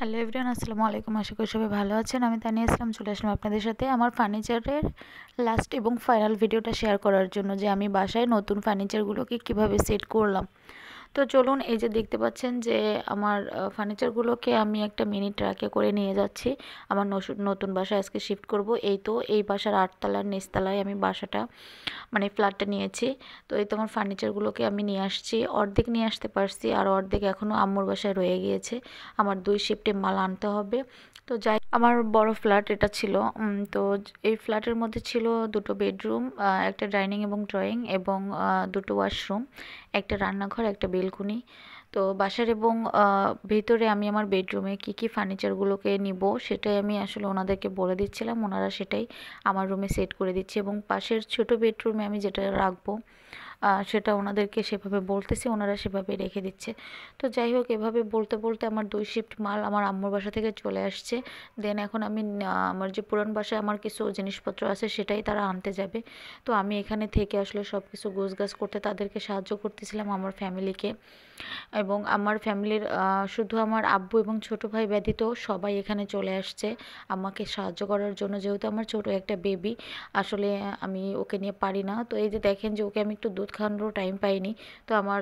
Hello everyone, আসসালামু আলাইকুম। আশা করি সবাই ভালো আছেন। আমি তানিয়া ইসলাম চলে আসলাম আপনাদের সাথে আমার ফার্নিচারের লাস্ট এবং ফাইনাল ভিডিওটা শেয়ার করার জন্য, যে আমি বাসায় নতুন ফার্নিচারগুলোকে কিভাবে সেট করলাম। তো চলুন, এই যে দেখতে পাচ্ছেন যে আমার ফার্নিচারগুলোকে আমি একটা মিনি ট্রাকে করে নিয়ে যাচ্ছি আমার নতুন বাসায় আজকে শিফট করব। এই তো এই বাসার 8তলার নিচতলায় আমি বাসাটা মানে ফ্ল্যাটটা নিয়েছি। তো এই তো আমার ফার্নিচারগুলোকে আমি নিয়ে আসছি, অর্ধেক নিয়ে আসতে পারছি আর অর্ধেক এখনও আম্মুর বাসায় রয়ে গিয়েছে। আমার 2 শিফটে মাল আনতে হবে। তো যাই, আমার বড় ফ্ল্যাট এটা ছিল। তো এই ফ্ল্যাটের মধ্যে ছিল 2টো বেডরুম, একটা ডাইনিং এবং ড্রয়িং এবং 2টো ওয়াশরুম, একটা রান্নাঘর, একটা বেলকুনি। তো বাসার এবং ভিতরে আমি আমার বেডরুমে কী ফার্নিচারগুলোকে নিব সেটাই আমি আসলে ওনাদেরকে বলে দিচ্ছিলাম, ওনারা সেটাই আমার রুমে সেট করে দিচ্ছে। এবং পাশের ছোট বেডরুমে আমি যেটা রাখবো সেটা ওনাদেরকে সেভাবে বলতেছি, ওনারা সেভাবে রেখে দিচ্ছে। তো যাই হোক, এভাবে বলতে বলতে আমার 2 শিফট মাল আমার আম্মুর বাসা থেকে চলে আসছে। দেন এখন আমি আমার যে পুরান বাসায় আমার কিছু জিনিসপত্র আছে সেটাই তারা আনতে যাবে। তো আমি এখানে থেকে আসলে সব কিছু গোছগাছ করতে তাদেরকে সাহায্য করতেছিলাম, আমার ফ্যামিলিকে। এবং আমার ফ্যামিলির শুধু আমার আব্বু এবং ছোট ভাই ব্যতীত সবাই এখানে চলে আসছে আমাকে সাহায্য করার জন্য, যেহেতু আমার ছোট একটা বেবি, আসলে আমি ওকে নিয়ে পারি না। তো এই যে দেখেন যে ওকে আমি একটু দুধ খাওয়ানোরও টাইম পাইনি। তো আমার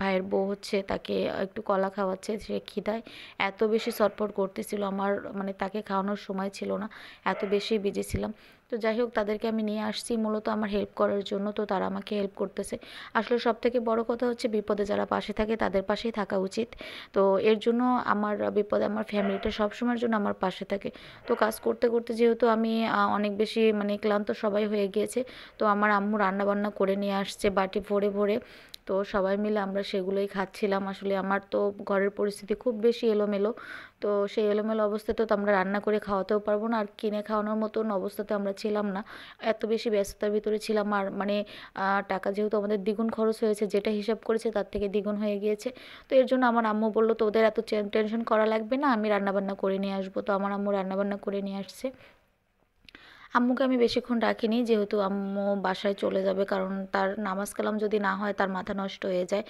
ভাইয়ের বউ হচ্ছে তাকে একটু কলা খাওয়াচ্ছে, সে খিদায় এত বেশি ছটফট করতেছিল, আমার মানে তাকে খাওয়ানোর সময় ছিল না, এত বেশি বিজি ছিলাম। তো যাই হোক, তাদেরকে আমি নিয়ে আসছি মূলত আমার হেল্প করার জন্য, তো তারা আমাকে হেল্প করতেছে। আসলে সবথেকে বড় কথা হচ্ছে বিপদে যারা পাশে থাকে তাদের পাশেই থাকা উচিত। তো এর জন্য আমার বিপদে আমার ফ্যামিলিটা সবসময়ের জন্য আমার পাশে থাকে। তো কাজ করতে করতে যেহেতু আমি অনেক বেশি মানে ক্লান্ত সবাই হয়ে গিয়েছে, তো আমার আম্মু রান্নাবান্না করে নিয়ে আসছে বাটি ভরে ভরে। তো সবাই মিলে আমরা সেগুলোই খাচ্ছিলাম। আসলে আমার তো ঘরের পরিস্থিতি খুব বেশি এলোমেলো। তো সেই এলোমেলো অবস্থাতে তো আমরা রান্না করে খাওয়াতেও পারবো না, আর কিনে খাওয়ানোর মতন অবস্থাতে আমরা ছিলাম না। এত বেশি ব্যস্ততার ভিতরে ছিলাম, আর মানে টাকা যেহেতু আমাদের দ্বিগুণ খরচ হয়েছে, যেটা হিসাব করেছে তার থেকে দ্বিগুণ হয়ে গিয়েছে। তো এর জন্য আমার আম্মু বললো তো ওদের এত টেনশন করা লাগবে না, আমি রান্নাবান্না করে নিয়ে আসবো। তো আমার আম্মু রান্নাবান্না করে নিয়ে আসছে। আম্মুকে আমি বেশিক্ষণ রাখিনি, যেহেতু আম্মু বাসায় চলে যাবে, কারণ তার নামাজ কালাম যদি না হয় তার মাথা নষ্ট হয়ে যায়।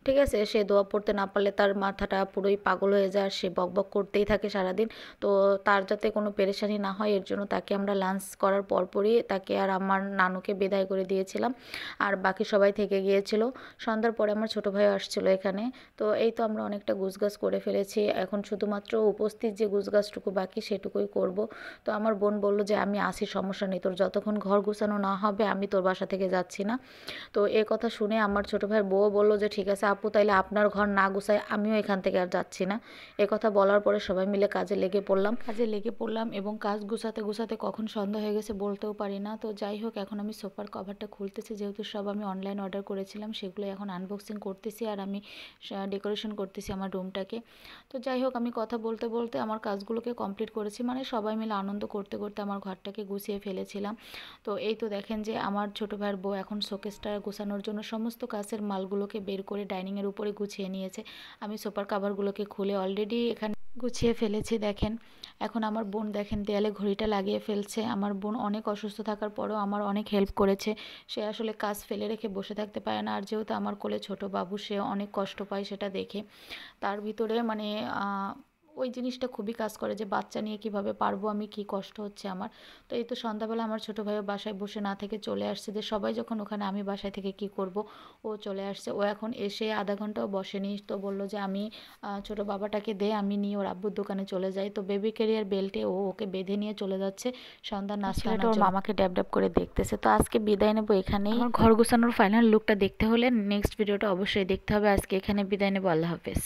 ঠিক আছে, সে দোয়া পড়তে না পারলে তার মাথাটা পুরোই পাগল হয়ে যায়, আর সে বকবক করতেই থাকে সারাদিন। তো তার যাতে কোনো পেরেশানি না হয় এর জন্য তাকে আমরা লাঞ্চ করার পরপরই তাকে আর আমার নানুকে বিদায় করে দিয়েছিলাম, আর বাকি সবাই থেকে গিয়েছিল। সন্ধ্যার পরে আমার ছোটো ভাইও আসছিল এখানে। তো এই তো আমরা অনেকটা গুছগাছ করে ফেলেছি, এখন শুধুমাত্র উপস্থিত যে গুছগাছটুকু বাকি সেটুকুই করব। তো আমার বোন বলল যে আমি আসি, সমস্যা নেই, তোর যতক্ষণ ঘর গুছানো না হবে আমি তোর বাসা থেকে যাচ্ছি না। তো এ কথা শুনে আমার ছোটো ভাইয়ের বউ বলল যে ঠিক আছে আপু, তাইলে আপনার ঘর না গুছায় আমিও এখান থেকে আর যাচ্ছি না। এ কথা বলার পরে সবাই মিলে কাজে লেগে পড়লাম এবং কাজ গুছাতে গুছাতে কখন সন্ধ্যা হয়ে গেছে বলতেও পারি না। তো যাই হোক, এখন আমি সোফার কভারটা খুলতেছি, যেহেতু সব আমি অনলাইন অর্ডার করেছিলাম সেগুলো এখন আনবক্সিং করতেছি, আর আমি ডেকোরেশন করতেছি আমার রুমটাকে। তো যাই হোক, আমি কথা বলতে বলতে আমার কাজগুলোকে কমপ্লিট করেছি, মানে সবাই মিলে আনন্দ করতে করতে আমার ঘরটাকে গুছিয়ে ফেলেছিলাম। তো এই তো দেখেন যে আমার ছোটো ভাইয়ের বউ এখন শোকেসটা গোছানোর জন্য সমস্ত কাছের মালগুলোকে বের করে ডাইনিংয়ের উপরে গুছিয়ে নিয়েছে। আমি সোফার কাভারগুলোকে খুলে অলরেডি এখানে গুছিয়ে ফেলেছি। দেখেন, এখন আমার বোন দেখেন দেয়ালে ঘড়িটা লাগিয়ে ফেলছে। আমার বোন অনেক অসুস্থ থাকার পরেও আমার অনেক হেল্প করেছে, সে আসলে কাজ ফেলে রেখে বসে থাকতে পারে না, আর যেহেতু আমার কোলে ছোট বাবু, সে অনেক কষ্ট পায় সেটা দেখে। তার ভিতরে মানে ওই জিনিসটা খুবই কাজ করে যে বাচ্চা নিয়ে কিভাবে পারবো আমি, কি কষ্ট হচ্ছে আমার। তো এই তো সন্ধ্যাবেলা আমার ছোটো ভাইও বাসায় বসে না থেকে চলে আসছে, যে সবাই যখন ওখানে আমি বাসায় থেকে কি করব, ও চলে আসছে। ও এখন এসে আধা ঘন্টাও বসেনি, তো বললো যে আমি ছোটো বাবাটাকে দে, আমি নিয়ে ওর আব্বুর দোকানে চলে যাই। তো বেবি ক্যারিয়ার বেল্টে ও ওকে বেঁধে নিয়ে চলে যাচ্ছে সন্ধ্যার নাস্তা আনার জন্য। ওর মামাকে ড্যাব ড্যাব করে দেখতেছে। তো আজকে বিদায় নেবো এখানেই। আমার ঘর গোছানোর ফাইনাল লুকটা দেখতে হলে নেক্সট ভিডিওটা অবশ্যই দেখতে হবে। আজকে এখানে বিদায় নেবো, আল্লাহ হাফেজ।